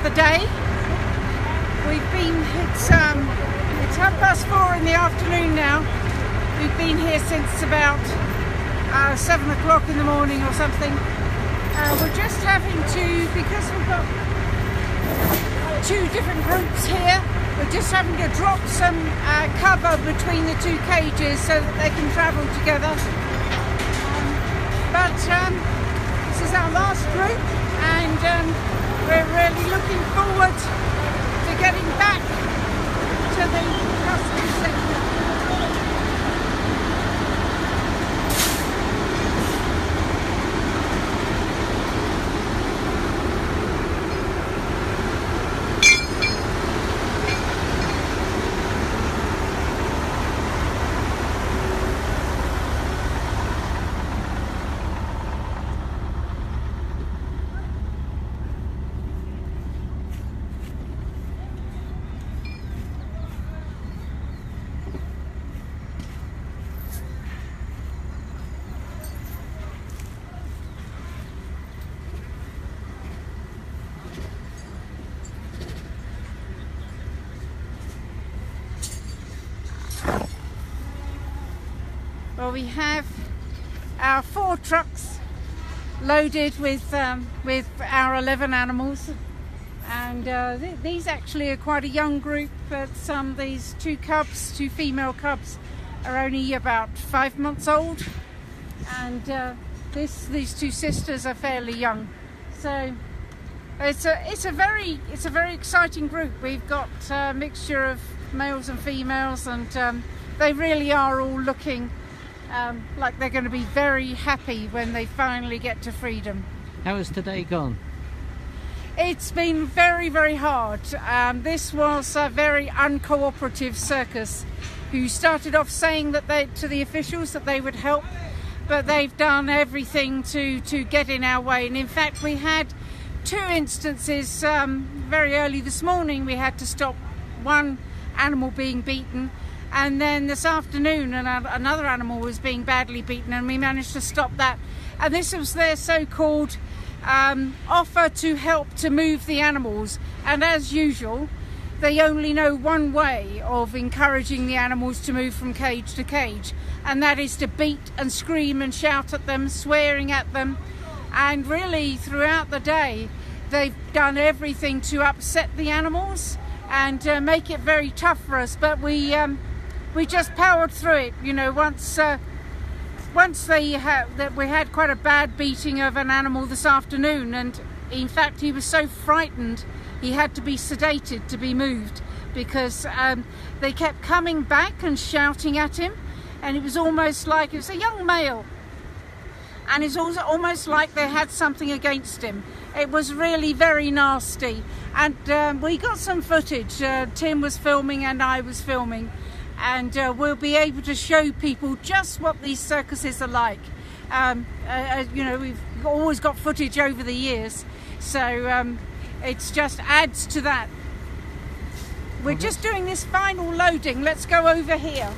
the day. It's 4:30 in the afternoon now. We've been here since about 7 o'clock in the morning or something. We're just having to, because we've got two different groups here, we're just having to drop some cover between the two cages so that they can travel together. But this is our last group, and we're really looking forward to getting back to the custody centre. Well, we have our 4 trucks loaded with our 11 animals, and these actually are quite a young group, but these 2 female cubs are only about 5 months old, and these 2 sisters are fairly young. So it's a very exciting group. We've got a mixture of males and females, and they really are all looking like they're going to be very happy when they finally get to freedom. How has today gone? It's been very, very hard. This was a very uncooperative circus who started off saying that to the officials that they would help, but they've done everything to get in our way. And in fact, we had 2 instances very early this morning. We had to stop one animal being beaten, and then this afternoon another animal was being badly beaten, and we managed to stop that. And this was their so-called offer to help to move the animals, and as usual they only know one way of encouraging the animals to move from cage to cage, and that is to beat and scream and shout at them, swearing at them. And really throughout the day they've done everything to upset the animals and make it very tough for us, but we just powered through it. You know, once we had quite a bad beating of an animal this afternoon, and in fact he was so frightened he had to be sedated to be moved, because they kept coming back and shouting at him, and it was almost like, it was a young male, and it's also almost like they had something against him. It was really very nasty, and we got some footage. Tim was filming and I was filming, and we'll be able to show people just what these circuses are like. You know, we've always got footage over the years, so it just adds to that. We're just doing this final loading. Let's go over here.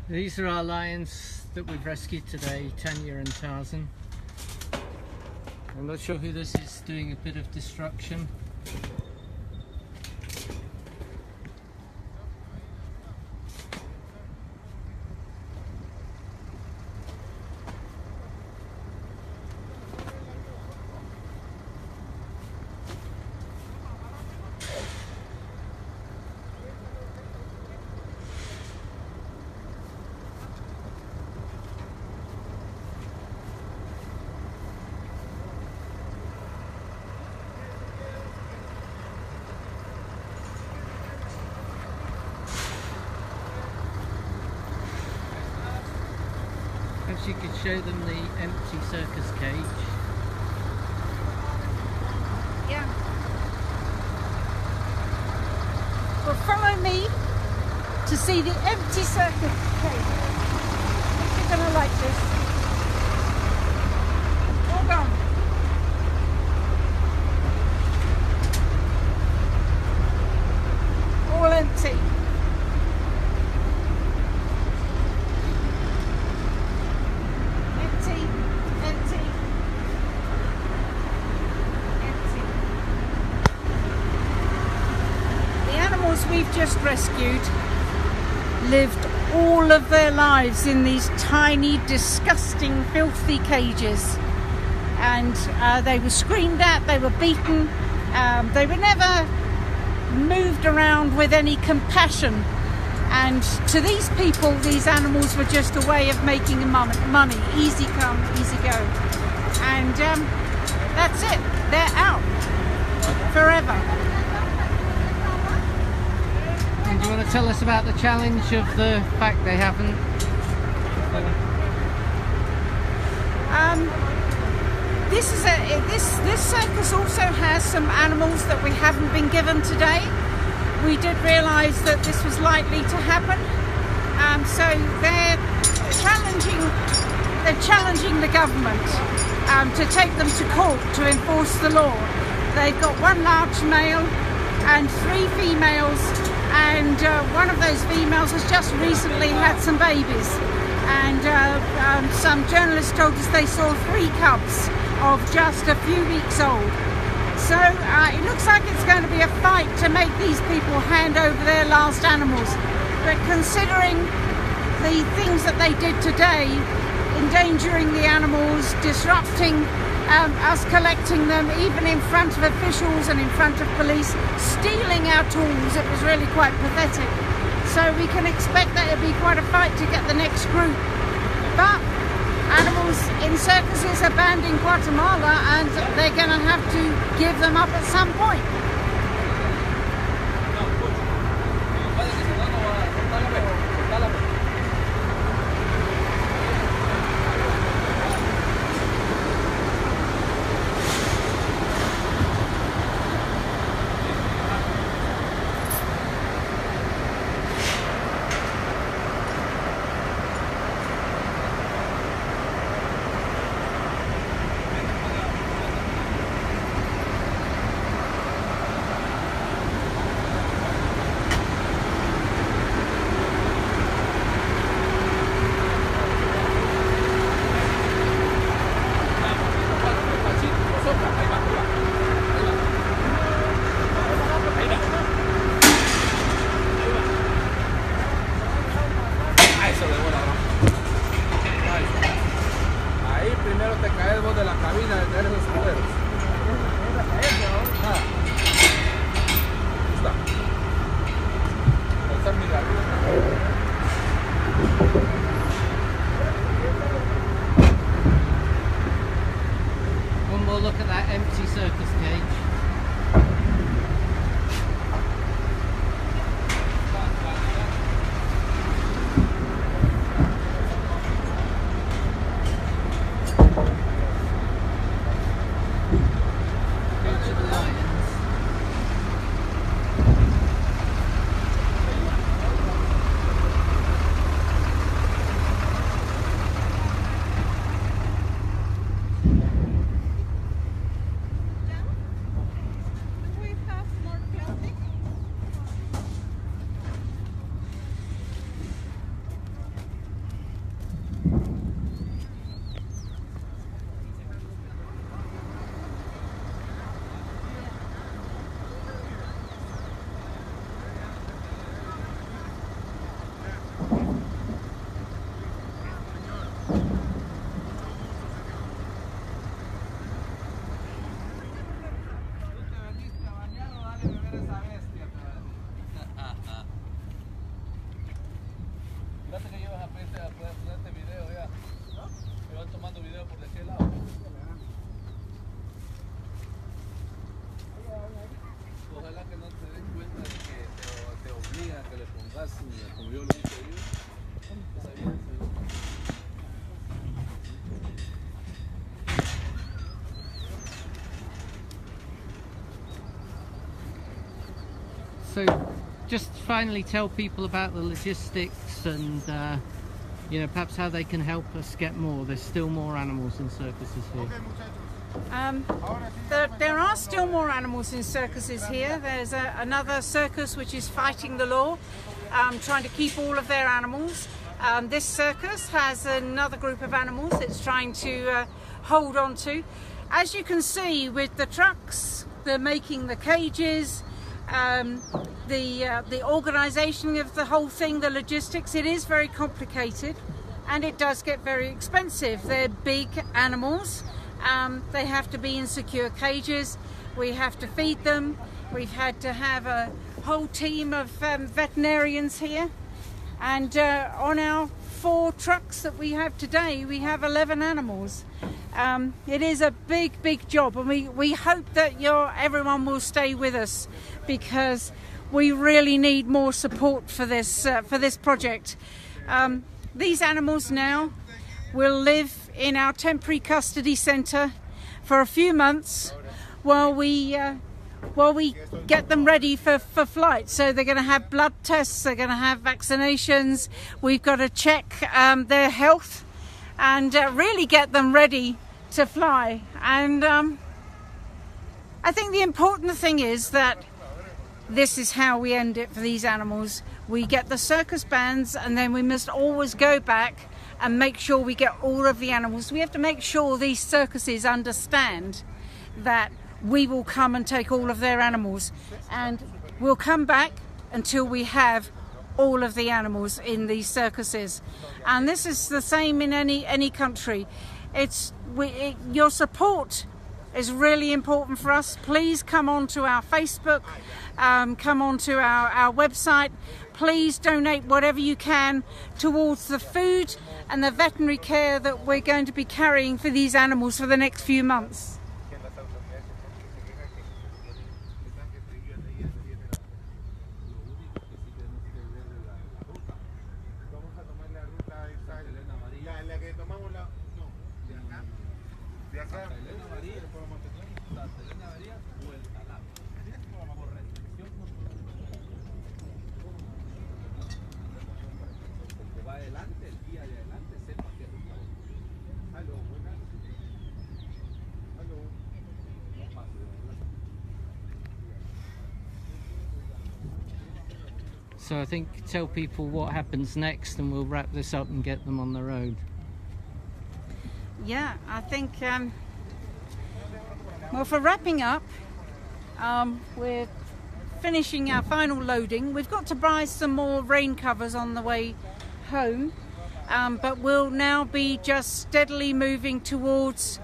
These are our lions that we've rescued today, Tanya and Tarzan. I'm not sure who this is doing a bit of destruction. Perhaps you could show them the empty circus cage. Yeah. Well, follow me to see the empty circus cage. You're gonna like this. All gone. All empty. We've just rescued lived all of their lives in these tiny, disgusting, filthy cages, and they were screamed at, they were beaten, they were never moved around with any compassion, and to these people these animals were just a way of making money, easy come, easy go, and that's it, they're out forever. Do you want to tell us about the challenge of the fact they haven't? This circus also has some animals that we haven't been given today. We did realise that this was likely to happen, so they're challenging the government to take them to court to enforce the law. They've got one large male and 3 females. And one of those females has just recently had some babies, and some journalists told us they saw 3 cubs of just a few weeks old. So it looks like it's going to be a fight to make these people hand over their last animals. But considering the things that they did today, endangering the animals, disrupting us collecting them, even in front of officials and in front of police, stealing our tools, it was really quite pathetic. So we can expect that it'll be quite a fight to get the next group. But animals in circuses are banned in Guatemala, and they're going to have to give them up at some point. Ojalá que no te des cuenta de que te obliga a que le pongas, como yo lo hice yo. So, just finally tell people about the logistics and you know, perhaps how they can help us get more. There's still more animals in circuses here. There are still more animals in circuses here. There's another circus which is fighting the law, trying to keep all of their animals. This circus has another group of animals it's trying to hold on to. As you can see with the trucks, they're making the cages, the organisation of the whole thing, the logistics, it is very complicated and it does get very expensive. They're big animals. They have to be in secure cages. We have to feed them. We've had to have a whole team of veterinarians here. And on our 4 trucks that we have today, we have 11 animals. It is a big job, and we hope that everyone will stay with us, because we really need more support for this project. These animals now will live in our temporary custody centre for a few months while we get them ready for flight. So they're going to have blood tests, they're going to have vaccinations, we've got to check their health and really get them ready to fly. And I think the important thing is that this is how we end it for these animals. We get the circus bands, and then we must always go back and make sure we get all of the animals. We have to make sure these circuses understand that we will come and take all of their animals, and we'll come back until we have all of the animals in these circuses. And this is the same in any country. Your support is really important for us. Please come on to our Facebook, come on to our website. Please donate whatever you can towards the food and the veterinary care that we're going to be carrying for these animals for the next few months. So I think tell people what happens next, and we'll wrap this up and get them on the road. Yeah, I think, well, for wrapping up, we're finishing our final loading. We've got to buy some more rain covers on the way home, but we'll now be just steadily moving towards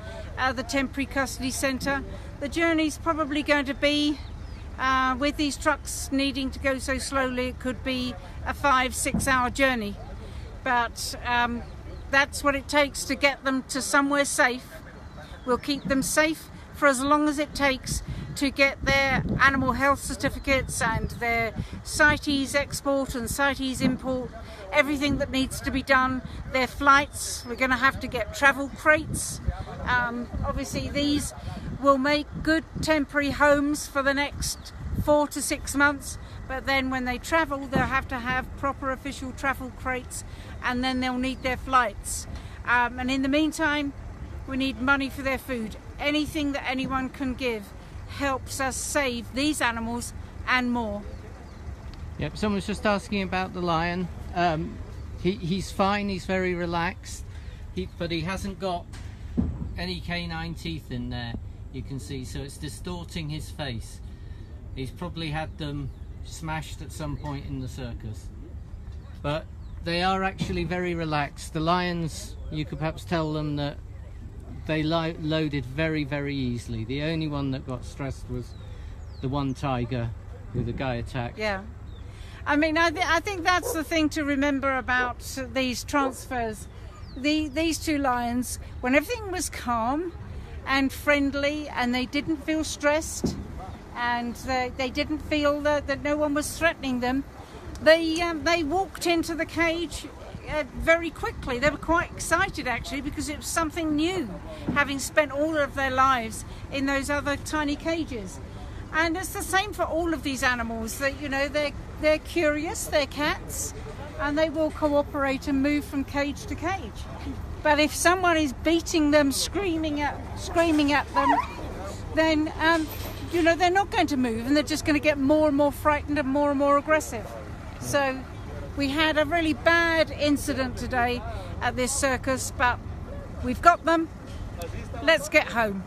the temporary custody centre. The journey's probably going to be, with these trucks needing to go so slowly, it could be a 5-6 hour journey, but that's what it takes to get them to somewhere safe. We'll keep them safe for as long as it takes to get their animal health certificates and their CITES export and CITES import, everything that needs to be done. Their flights, we're going to have to get travel crates. Obviously these will make good temporary homes for the next 4 to 6 months, but then when they travel they'll have to have proper official travel crates, and then they'll need their flights. And in the meantime, we need money for their food. Anything that anyone can give helps us save these animals and more. Yep, someone's just asking about the lion. He's fine, he's very relaxed, but he hasn't got any canine teeth in there, you can see, so it's distorting his face. He's probably had them smashed at some point in the circus. But they are actually very relaxed. The lions, you could perhaps tell them that they loaded very easily. The only one that got stressed was the one tiger who the guy attacked. Yeah. I mean, I think that's the thing to remember about these transfers. These two lions, when everything was calm and friendly and they didn't feel stressed and they didn't feel that no one was threatening them, they walked into the cage very quickly. They were quite excited actually, because it was something new, having spent all of their lives in those other tiny cages. And it's the same for all of these animals. That, you know, they're curious, they're cats, and they will cooperate and move from cage to cage. But if someone is beating them, screaming at them, then you know, they're not going to move, and they're just going to get more and more frightened and more aggressive. So we had a really bad incident today at this circus, but we've got them. Let's get home.